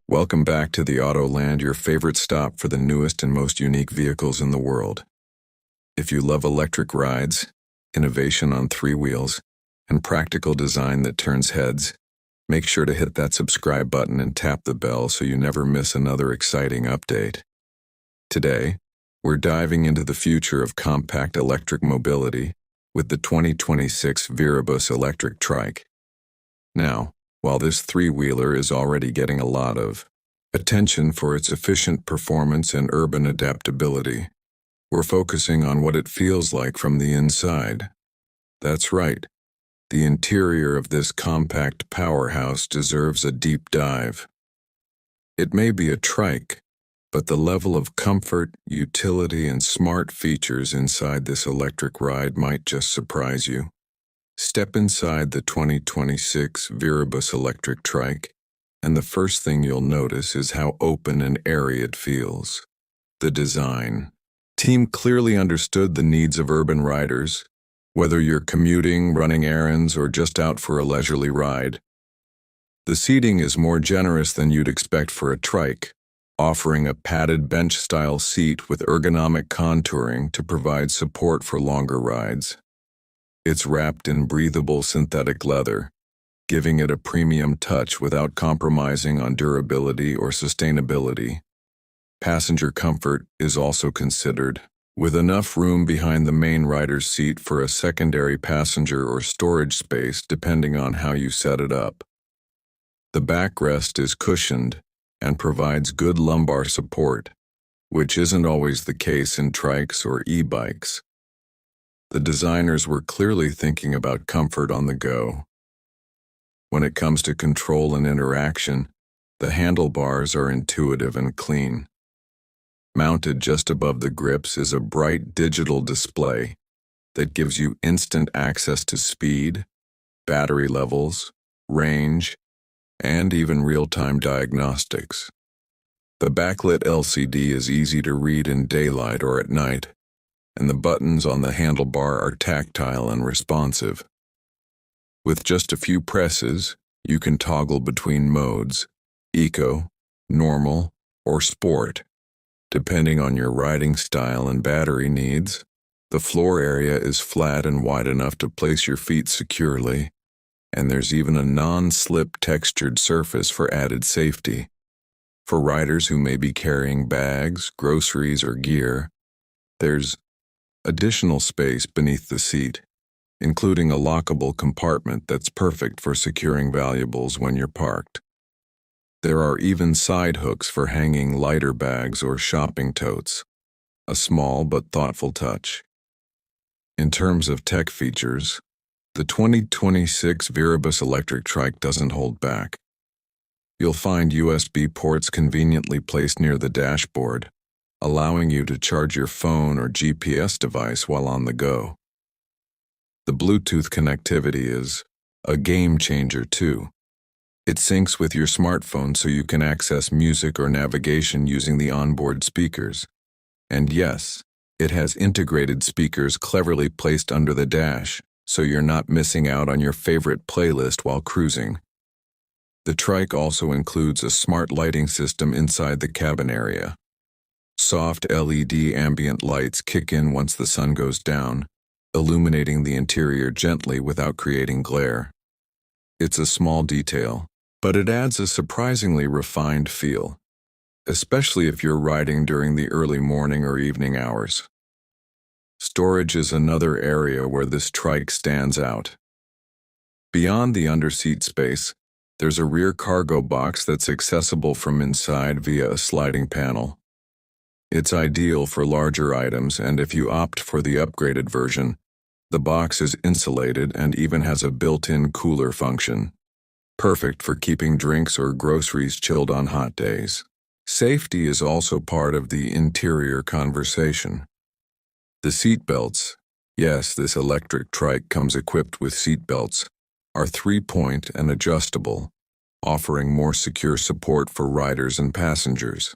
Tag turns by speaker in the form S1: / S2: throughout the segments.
S1: Welcome back to the Autoland, your favorite stop for the newest and most unique vehicles in the world. If you love electric rides, innovation on three wheels, and practical design that turns heads, make sure to hit that subscribe button and tap the bell so you never miss another exciting update. Today, we're diving into the future of compact electric mobility with the 2026 Viribus Electric Trike. Now, while this three-wheeler is already getting a lot of attention for its efficient performance and urban adaptability, we're focusing on what it feels like from the inside. That's right, the interior of this compact powerhouse deserves a deep dive. It may be a trike, but the level of comfort, utility, and smart features inside this electric ride might just surprise you. Step inside the 2026 Viribus Electric Trike, and the first thing you'll notice is how open and airy it feels. The design team clearly understood the needs of urban riders, whether you're commuting, running errands, or just out for a leisurely ride. The seating is more generous than you'd expect for a trike, offering a padded bench-style seat with ergonomic contouring to provide support for longer rides. It's wrapped in breathable synthetic leather, giving it a premium touch without compromising on durability or sustainability. Passenger comfort is also considered, with enough room behind the main rider's seat for a secondary passenger or storage space depending on how you set it up. The backrest is cushioned and provides good lumbar support, which isn't always the case in trikes or e-bikes. The designers were clearly thinking about comfort on the go. When it comes to control and interaction, the handlebars are intuitive and clean. Mounted just above the grips is a bright digital display that gives you instant access to speed, battery levels, range, and even real-time diagnostics. The backlit LCD is easy to read in daylight or at night, and the buttons on the handlebar are tactile and responsive. With just a few presses, you can toggle between modes, eco, normal, or sport, depending on your riding style and battery needs. The floor area is flat and wide enough to place your feet securely, and there's even a non-slip textured surface for added safety. For riders who may be carrying bags, groceries, or gear, there's additional space beneath the seat, including a lockable compartment that's perfect for securing valuables when you're parked. There are even side hooks for hanging lighter bags or shopping totes, a small but thoughtful touch. In terms of tech features, the 2026 Viribus Electric Trike doesn't hold back. You'll find USB ports conveniently placed near the dashboard, allowing you to charge your phone or GPS device while on the go. The Bluetooth connectivity is a game changer too. It syncs with your smartphone so you can access music or navigation using the onboard speakers. And yes, it has integrated speakers cleverly placed under the dash, so you're not missing out on your favorite playlist while cruising. The Trike also includes a smart lighting system inside the cabin area. Soft LED ambient lights kick in once the sun goes down, illuminating the interior gently without creating glare. It's a small detail, but it adds a surprisingly refined feel, especially if you're riding during the early morning or evening hours. Storage is another area where this trike stands out. Beyond the underseat space, there's a rear cargo box that's accessible from inside via a sliding panel. It's ideal for larger items, and if you opt for the upgraded version, the box is insulated and even has a built-in cooler function, perfect for keeping drinks or groceries chilled on hot days. Safety is also part of the interior conversation. The seat belts, yes, this electric trike comes equipped with seat belts, are 3-point and adjustable, offering more secure support for riders and passengers.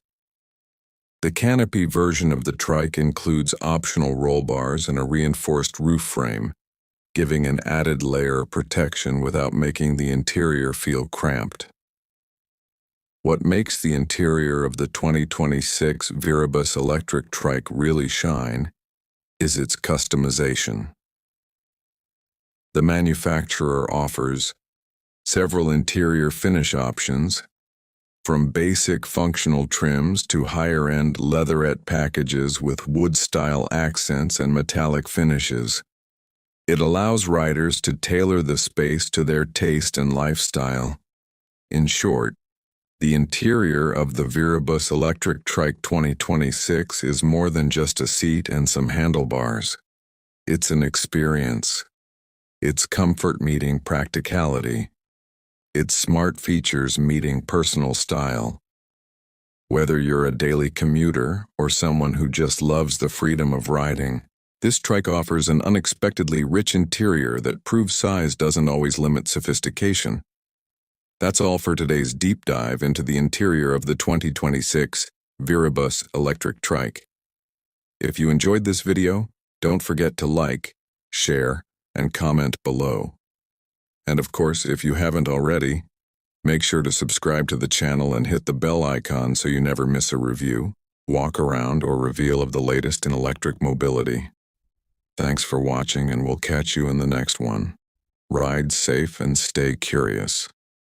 S1: The canopy version of the trike includes optional roll bars and a reinforced roof frame, giving an added layer of protection without making the interior feel cramped. What makes the interior of the 2026 Viribus Electric Trike really shine is its customization. The manufacturer offers several interior finish options, from basic functional trims to higher-end leatherette packages with wood-style accents and metallic finishes. It allows riders to tailor the space to their taste and lifestyle. In short, the interior of the Viribus Electric Trike 2026 is more than just a seat and some handlebars. It's an experience. It's comfort meeting practicality. It's smart features meeting personal style. Whether you're a daily commuter or someone who just loves the freedom of riding, this trike offers an unexpectedly rich interior that proves size doesn't always limit sophistication. That's all for today's deep dive into the interior of the 2026 Viribus Electric Trike. If you enjoyed this video, don't forget to like, share, and comment below. And of course, if you haven't already, make sure to subscribe to the channel and hit the bell icon so you never miss a review, walk around, or reveal of the latest in electric mobility. Thanks for watching, and we'll catch you in the next one. Ride safe and stay curious.